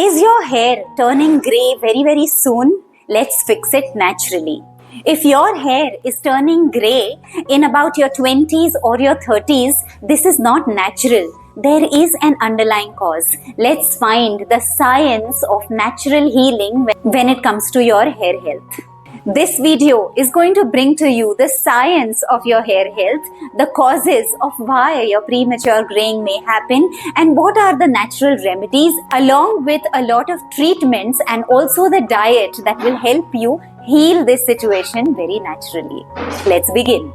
Is your hair turning grey very soon? Let's fix it naturally. If your hair is turning grey in about your 20s or your 30s, this is not natural. There is an underlying cause. Let's find the science of natural healing when it comes to your hair health. This video is going to bring to you the science of your hair health, the causes of why your premature graying may happen, and what are the natural remedies, along with a lot of treatments and also the diet that will help you heal this situation very naturally. Let's begin.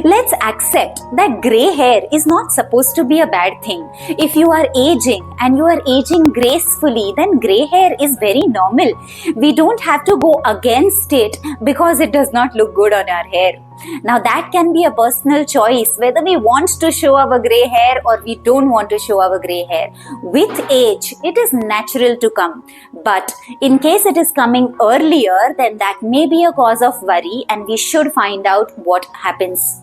Let's accept that grey hair is not supposed to be a bad thing. If you are aging and you are aging gracefully, then grey hair is very normal. We don't have to go against it because it does not look good on our hair. Now that can be a personal choice whether we want to show our grey hair or we don't want to show our grey hair. With age, it is natural to come. But in case it is coming earlier, then that may be a cause of worry and we should find out what happens.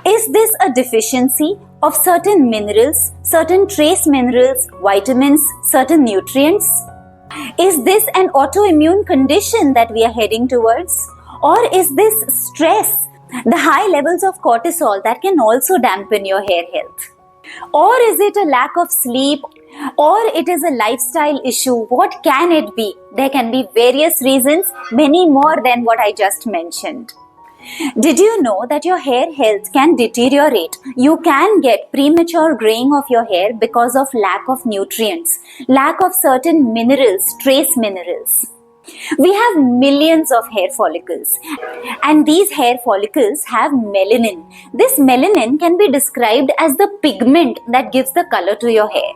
Is this a deficiency of certain minerals, certain trace minerals, vitamins, certain nutrients? Is this an autoimmune condition that we are heading towards? Or is this stress, the high levels of cortisol that can also dampen your hair health? Or is it a lack of sleep? Or it is a lifestyle issue? What can it be? There can be various reasons, many more than what I just mentioned. Did you know that your hair health can deteriorate? You can get premature graying of your hair because of lack of nutrients, lack of certain minerals, trace minerals. We have millions of hair follicles, and these hair follicles have melanin. This melanin can be described as the pigment that gives the color to your hair.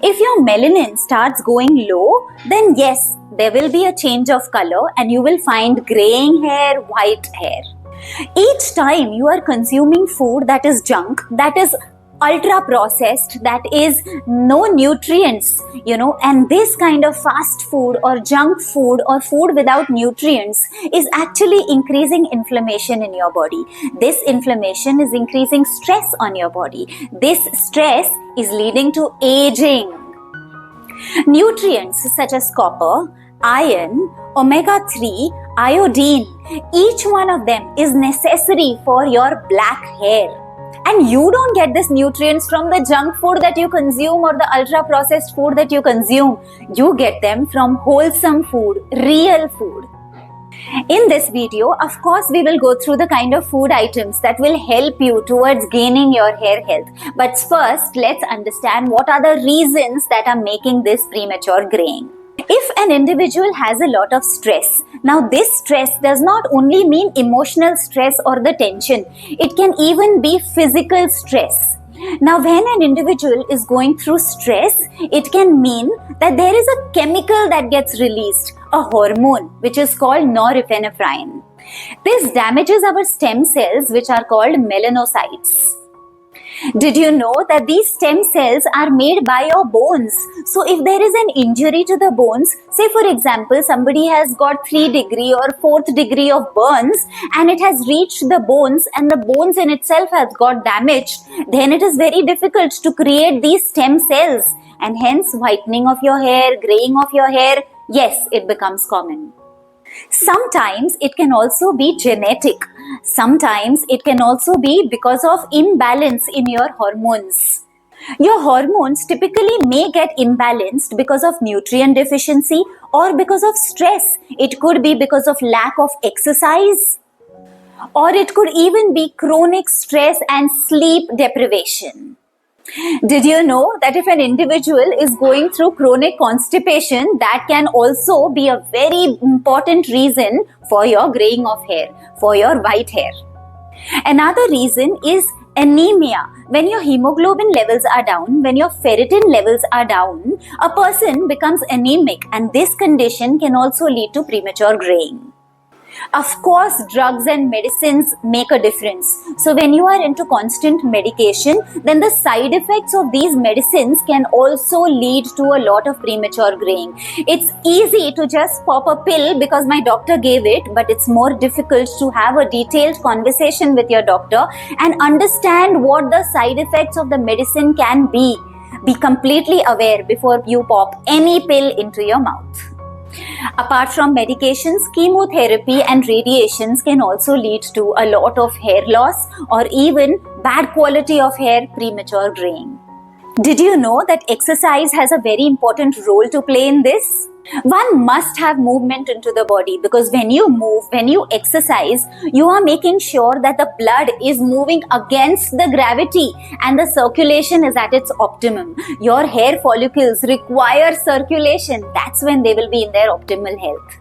If your melanin starts going low, then yes, there will be a change of color and you will find graying hair, white hair. Each time you are consuming food that is junk, that is ultra processed, that is no nutrients, and this kind of fast food or junk food or food without nutrients is actually increasing inflammation in your body. This inflammation is increasing stress on your body. This stress is leading to aging. Nutrients such as copper, iron, omega-3, iodine, each one of them is necessary for your black hair. And you don't get these nutrients from the junk food that you consume or the ultra processed food that you consume. You get them from wholesome food, real food. In this video, of course, we will go through the kind of food items that will help you towards gaining your hair health. But first, let's understand what are the reasons that are making this premature graying. If an individual has a lot of stress, now this stress does not only mean emotional stress or the tension, it can even be physical stress. Now when an individual is going through stress, it can mean that there is a chemical that gets released, a hormone which is called norepinephrine. This damages our stem cells which are called melanocytes. Did you know that these stem cells are made by your bones? So if there is an injury to the bones, say for example, somebody has got 3rd degree or 4th degree of burns and it has reached the bones and the bones in itself has got damaged, then it is very difficult to create these stem cells and hence whitening of your hair, graying of your hair, yes, it becomes common. Sometimes it can also be genetic. Sometimes it can also be because of imbalance in your hormones. Your hormones typically may get imbalanced because of nutrient deficiency or because of stress. It could be because of lack of exercise, or it could even be chronic stress and sleep deprivation. Did you know that if an individual is going through chronic constipation, that can also be a very important reason for your graying of hair, for your white hair. Another reason is anemia. When your hemoglobin levels are down, when your ferritin levels are down, a person becomes anemic, and this condition can also lead to premature graying. Of course, drugs and medicines make a difference. So when you are into constant medication, then the side effects of these medicines can also lead to a lot of premature graying. It's easy to just pop a pill because my doctor gave it, but it's more difficult to have a detailed conversation with your doctor and understand what the side effects of the medicine can be. Be completely aware before you pop any pill into your mouth. Apart from medications, chemotherapy and radiations can also lead to a lot of hair loss or even bad quality of hair, premature graying. Did you know that exercise has a very important role to play in this? One must have movement into the body, because when you move, when you exercise, you are making sure that the blood is moving against the gravity and the circulation is at its optimum. Your hair follicles require circulation. That's when they will be in their optimal health.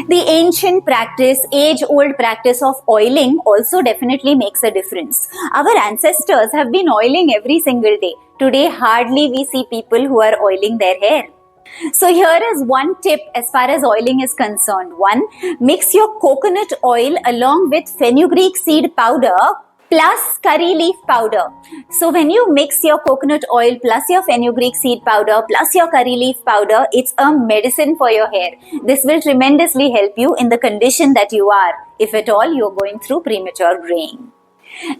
The ancient practice, age-old practice of oiling also definitely makes a difference. Our ancestors have been oiling every single day. Today, hardly we see people who are oiling their hair. So here is one tip as far as oiling is concerned. One, mix your coconut oil along with fenugreek seed powder plus curry leaf powder. So when you mix your coconut oil plus your fenugreek seed powder plus your curry leaf powder, it's a medicine for your hair. This will tremendously help you in the condition that you are, if at all you're going through premature graying.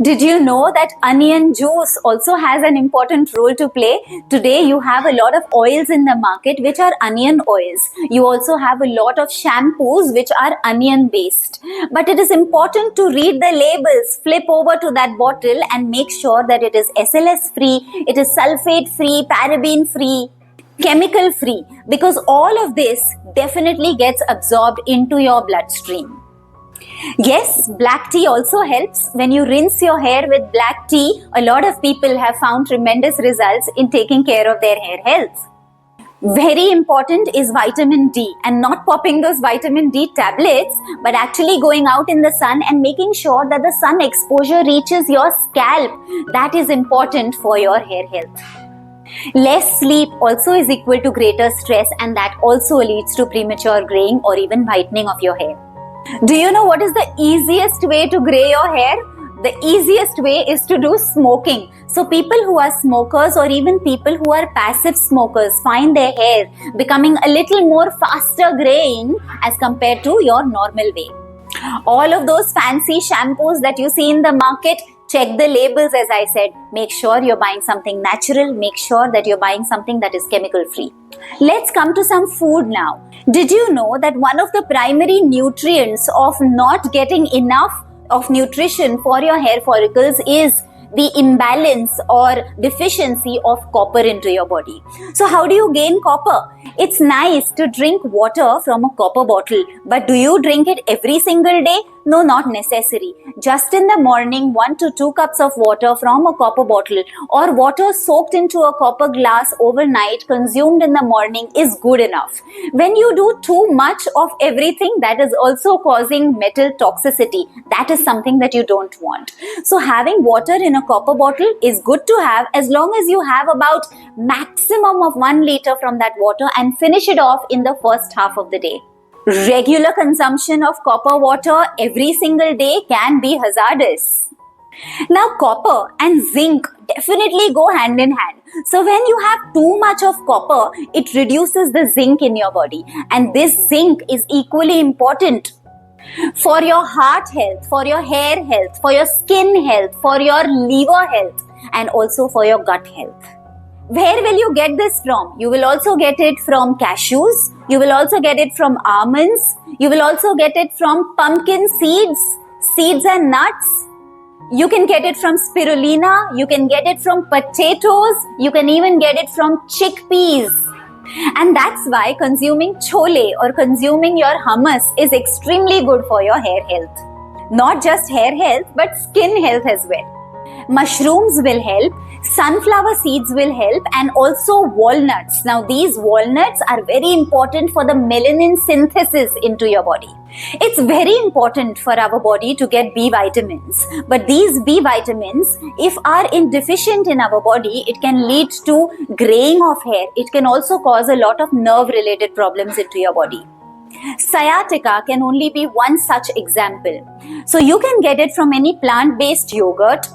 Did you know that onion juice also has an important role to play? Today you have a lot of oils in the market which are onion oils. You also have a lot of shampoos which are onion based. But it is important to read the labels, flip over to that bottle and make sure that it is SLS free, it is sulfate free, paraben free, chemical free, because all of this definitely gets absorbed into your bloodstream. Yes, black tea also helps. When you rinse your hair with black tea, a lot of people have found tremendous results in taking care of their hair health. Very important is vitamin D, and not popping those vitamin D tablets, but actually going out in the sun and making sure that the sun exposure reaches your scalp. That is important for your hair health. Less sleep also is equal to greater stress, and that also leads to premature graying or even whitening of your hair. Do you know what is the easiest way to gray your hair? The easiest way is to do smoking. So people who are smokers or even people who are passive smokers find their hair becoming a little more faster graying as compared to your normal way. All of those fancy shampoos that you see in the market, check the labels as I said. Make sure you're buying something natural. Make sure that you're buying something that is chemical free. Let's come to some food now. Did you know that one of the primary nutrients of not getting enough of nutrition for your hair follicles is the imbalance or deficiency of copper into your body? So how do you gain copper? It's nice to drink water from a copper bottle, but do you drink it every single day? No, not necessary. Just in the morning, 1 to 2 cups of water from a copper bottle or water soaked into a copper glass overnight consumed in the morning is good enough. When you do too much of everything, that is also causing metal toxicity. That is something that you don't want. So having water in a copper bottle is good to have as long as you have about maximum of 1 liter from that water and finish it off in the first half of the day. Regular consumption of copper water every single day can be hazardous. Now, copper and zinc definitely go hand in hand. So when you have too much of copper, it reduces the zinc in your body. And this zinc is equally important for your heart health, for your hair health, for your skin health, for your liver health, and also for your gut health. Where will you get this from? You will also get it from cashews. You will also get it from almonds. You will also get it from pumpkin seeds, seeds and nuts. You can get it from spirulina. You can get it from potatoes. You can even get it from chickpeas. And that's why consuming chole or consuming your hummus is extremely good for your hair health. Not just hair health, but skin health as well. Mushrooms will help, sunflower seeds will help, and also walnuts. Now these walnuts are very important for the melanin synthesis into your body. It's very important for our body to get B vitamins. But these B vitamins, if are deficient in our body, it can lead to graying of hair. It can also cause a lot of nerve related problems into your body. Sciatica can only be one such example. So you can get it from any plant-based yogurt.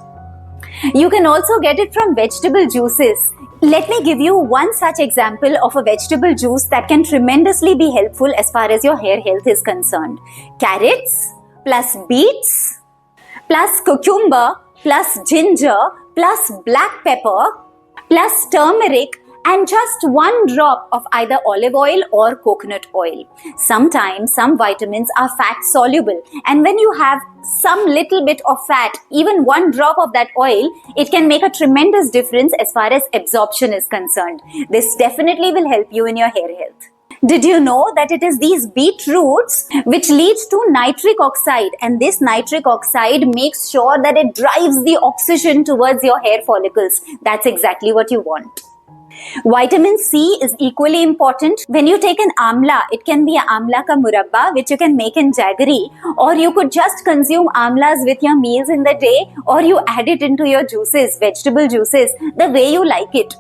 You can also get it from vegetable juices. Let me give you one such example of a vegetable juice that can tremendously be helpful as far as your hair health is concerned. Carrots plus beets plus cucumber plus ginger plus black pepper plus turmeric and just 1 drop of either olive oil or coconut oil. Sometimes some vitamins are fat soluble, and when you have some little bit of fat, even 1 drop of that oil, it can make a tremendous difference as far as absorption is concerned. This definitely will help you in your hair health. Did you know that it is these beetroots which leads to nitric oxide, and this nitric oxide makes sure that it drives the oxygen towards your hair follicles? That's exactly what you want. Vitamin C is equally important. When you take an amla, it can be an amla ka murabba, which you can make in jaggery, or you could just consume amlas with your meals in the day, or you add it into your juices, vegetable juices, the way you like it.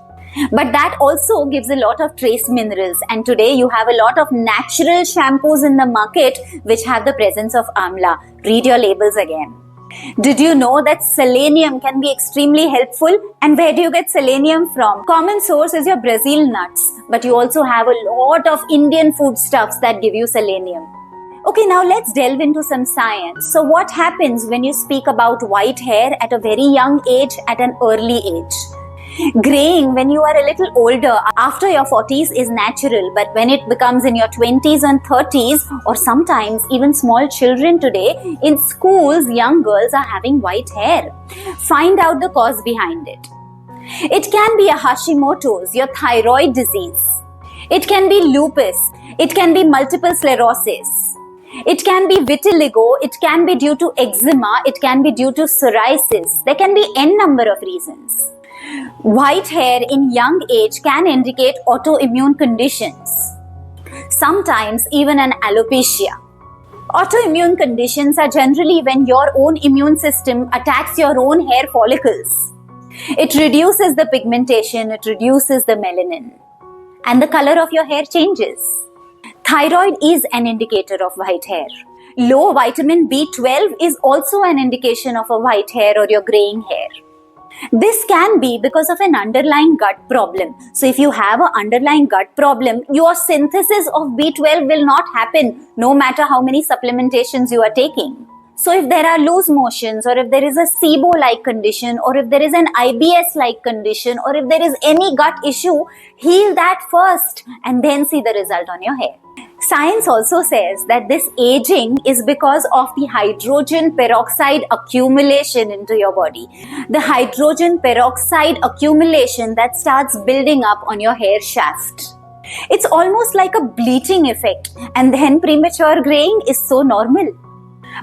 But that also gives a lot of trace minerals, and today you have a lot of natural shampoos in the market which have the presence of amla. Read your labels again. Did you know that selenium can be extremely helpful? And where do you get selenium from? Common source is your Brazil nuts, but you also have a lot of Indian foodstuffs that give you selenium. Okay, now let's delve into some science. So what happens when you speak about white hair at a very young age, at an early age? Graying when you are a little older, after your 40s, is natural, but when it becomes in your 20s and 30s, or sometimes even small children today, in schools, young girls are having white hair. Find out the cause behind it. It can be a Hashimoto's, your thyroid disease. It can be lupus. It can be multiple sclerosis. It can be vitiligo. It can be due to eczema. It can be due to psoriasis. There can be n number of reasons. White hair in young age can indicate autoimmune conditions, sometimes even an alopecia. Autoimmune conditions are generally when your own immune system attacks your own hair follicles. It reduces the pigmentation, it reduces the melanin, and the color of your hair changes. Thyroid is an indicator of white hair. Low vitamin B12 is also an indication of a white hair or your graying hair. This can be because of an underlying gut problem. So if you have an underlying gut problem, your synthesis of B12 will not happen no matter how many supplementations you are taking. So if there are loose motions, or if there is a SIBO-like condition, or if there is an IBS-like condition, or if there is any gut issue, heal that first and then see the result on your hair. Science also says that this aging is because of the hydrogen peroxide accumulation into your body. The hydrogen peroxide accumulation that starts building up on your hair shaft. It's almost like a bleaching effect, and then premature graying is so normal.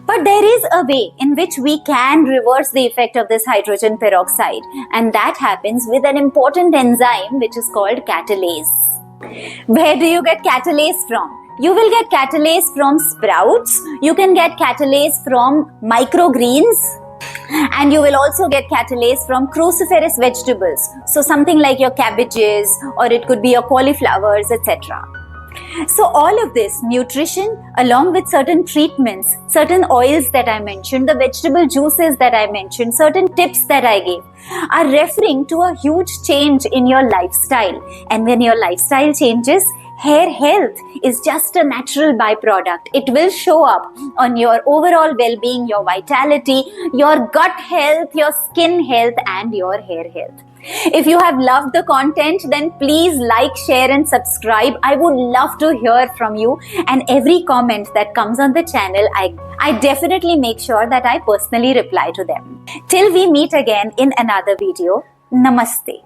But there is a way in which we can reverse the effect of this hydrogen peroxide, and that happens with an important enzyme which is called catalase. Where do you get catalase from? You will get catalase from sprouts, you can get catalase from microgreens, and you will also get catalase from cruciferous vegetables. So something like your cabbages, or it could be your cauliflowers, etc. So all of this nutrition, along with certain treatments, certain oils that I mentioned, the vegetable juices that I mentioned, certain tips that I gave, are referring to a huge change in your lifestyle. And when your lifestyle changes, hair health is just a natural byproduct. It will show up on your overall well-being, your vitality, your gut health, your skin health, and your hair health. If you have loved the content, then please like, share and subscribe. I would love to hear from you, and every comment that comes on the channel, I definitely make sure that I personally reply to them. Till we meet again in another video, Namaste.